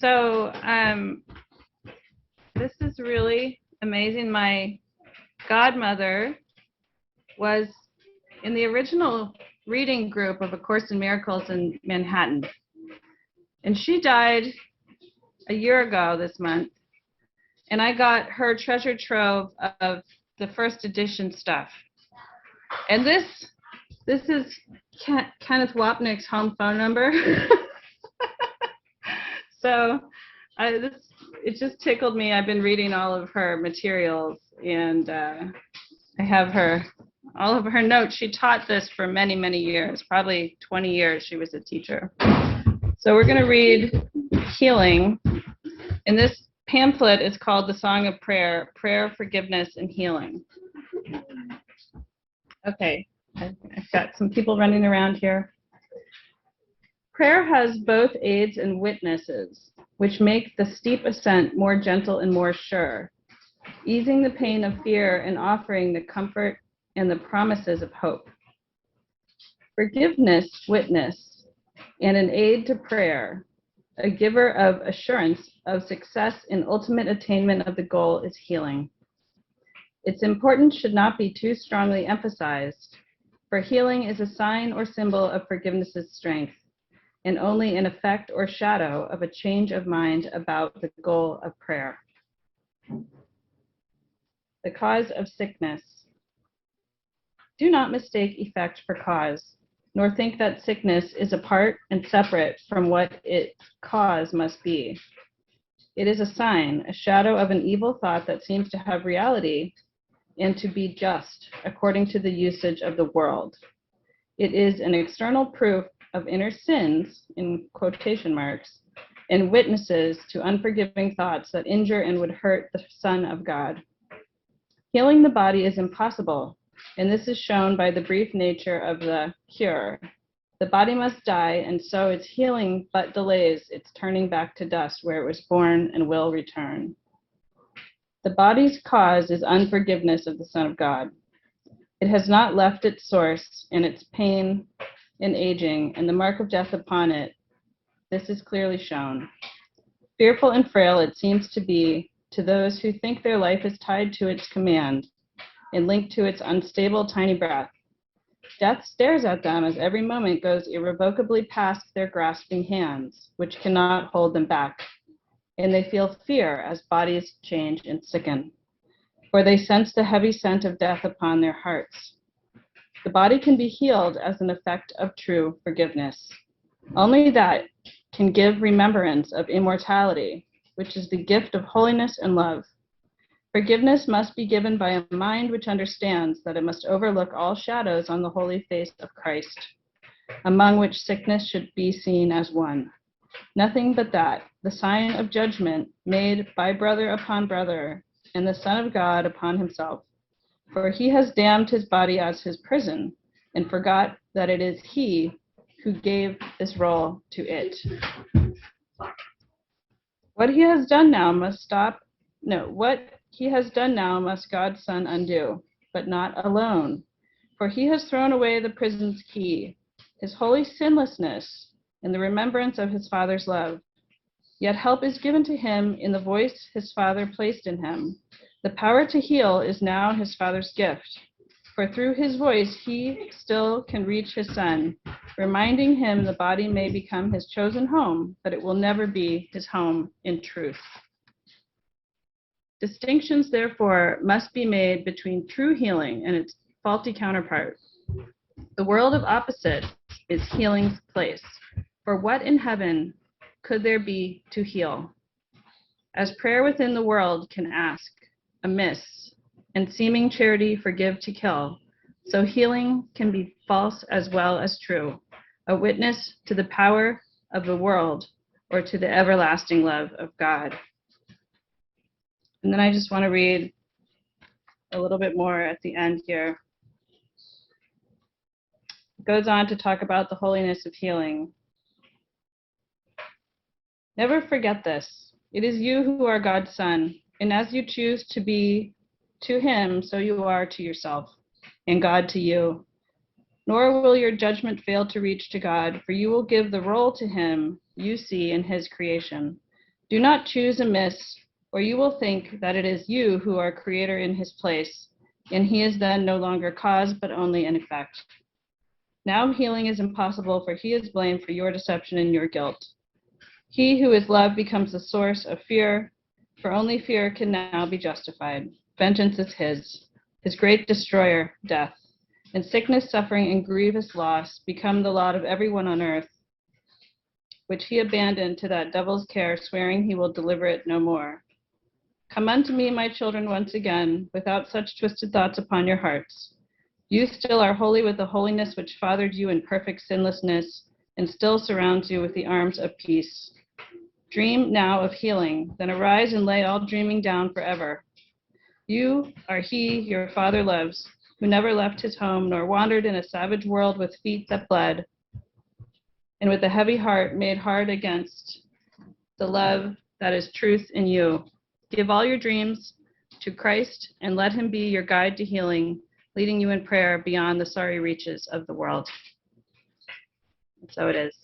So this is really amazing. My godmother was in the original reading group of A Course in Miracles in Manhattan. And she died a year ago this month. And I got her treasure trove of the first edition stuff. And this is Kenneth Wapnick's home phone number. So it just tickled me. I've been reading all of her materials, and I have all of her notes. She taught this for many, many years, probably 20 years she was a teacher. So we're going to read Healing. And this pamphlet is called The Song of Prayer, Prayer, Forgiveness, and Healing. Okay, I've got some people running around here. Prayer has both aids and witnesses, which make the steep ascent more gentle and more sure, easing the pain of fear and offering the comfort and the promises of hope. Forgiveness, witness, and an aid to prayer, a giver of assurance of success in ultimate attainment of the goal is healing. Its importance should not be too strongly emphasized, for healing is a sign or symbol of forgiveness's strength, and only an effect or shadow of a change of mind about the goal of prayer. The cause of sickness. Do not mistake effect for cause, nor think that sickness is apart and separate from what its cause must be. It is a sign, a shadow of an evil thought that seems to have reality and to be just according to the usage of the world. It is an external proof of inner sins, in quotation marks, and witnesses to unforgiving thoughts that injure and would hurt the Son of God. Healing the body is impossible, and this is shown by the brief nature of the cure. The body must die, and so its healing but delays its turning back to dust where it was born and will return. The body's cause is unforgiveness of the Son of God. It has not left its source, and its pain and aging, and the mark of death upon it, this is clearly shown. Fearful and frail it seems to be to those who think their life is tied to its command and linked to its unstable tiny breath. Death stares at them as every moment goes irrevocably past their grasping hands, which cannot hold them back, and they feel fear as bodies change and sicken, for they sense the heavy scent of death upon their hearts. The body can be healed as an effect of true forgiveness. Only that can give remembrance of immortality, which is the gift of holiness and love. Forgiveness must be given by a mind which understands that it must overlook all shadows on the holy face of Christ, among which sickness should be seen as one. Nothing but that, the sign of judgment made by brother upon brother, and the Son of God upon himself. For he has damned his body as his prison, and forgot that it is he who gave this role to it. What he has done now must God's Son undo, but not alone. For he has thrown away the prison's key, his holy sinlessness, in the remembrance of his Father's love. Yet help is given to him in the voice his Father placed in him. The power to heal is now his Father's gift, for through his voice he still can reach his Son, reminding him the body may become his chosen home, but it will never be his home in truth. Distinctions, therefore, must be made between true healing and its faulty counterpart. The world of opposites is healing's place, for what in heaven could there be to heal? As prayer within the world can ask amiss, and seeming charity forgive to kill, so healing can be false as well as true, a witness to the power of the world or to the everlasting love of God. And then I just want to read a little bit more at the end here. It goes on to talk about the holiness of healing. Never forget this. It is you who are God's Son, and as you choose to be to him, so you are to yourself, and God to you. Nor will your judgment fail to reach to God, for you will give the role to him you see in his creation. Do not choose amiss, or you will think that it is you who are creator in his place, and he is then no longer cause, but only an effect. Now healing is impossible, for he is blamed for your deception and your guilt. He who is love becomes the source of fear, for only fear can now be justified. Vengeance is his great destroyer, death. And sickness, suffering, and grievous loss become the lot of everyone on earth, which he abandoned to that devil's care, swearing he will deliver it no more. Come unto me, my children, once again, without such twisted thoughts upon your hearts. You still are holy with the holiness which fathered you in perfect sinlessness, and still surrounds you with the arms of peace. Dream now of healing, then arise and lay all dreaming down forever. You are he your father loves, who never left his home, nor wandered in a savage world with feet that bled, and with a heavy heart made hard against the love that is truth in you. Give all your dreams to Christ and let him be your guide to healing, leading you in prayer beyond the sorry reaches of the world. And so it is.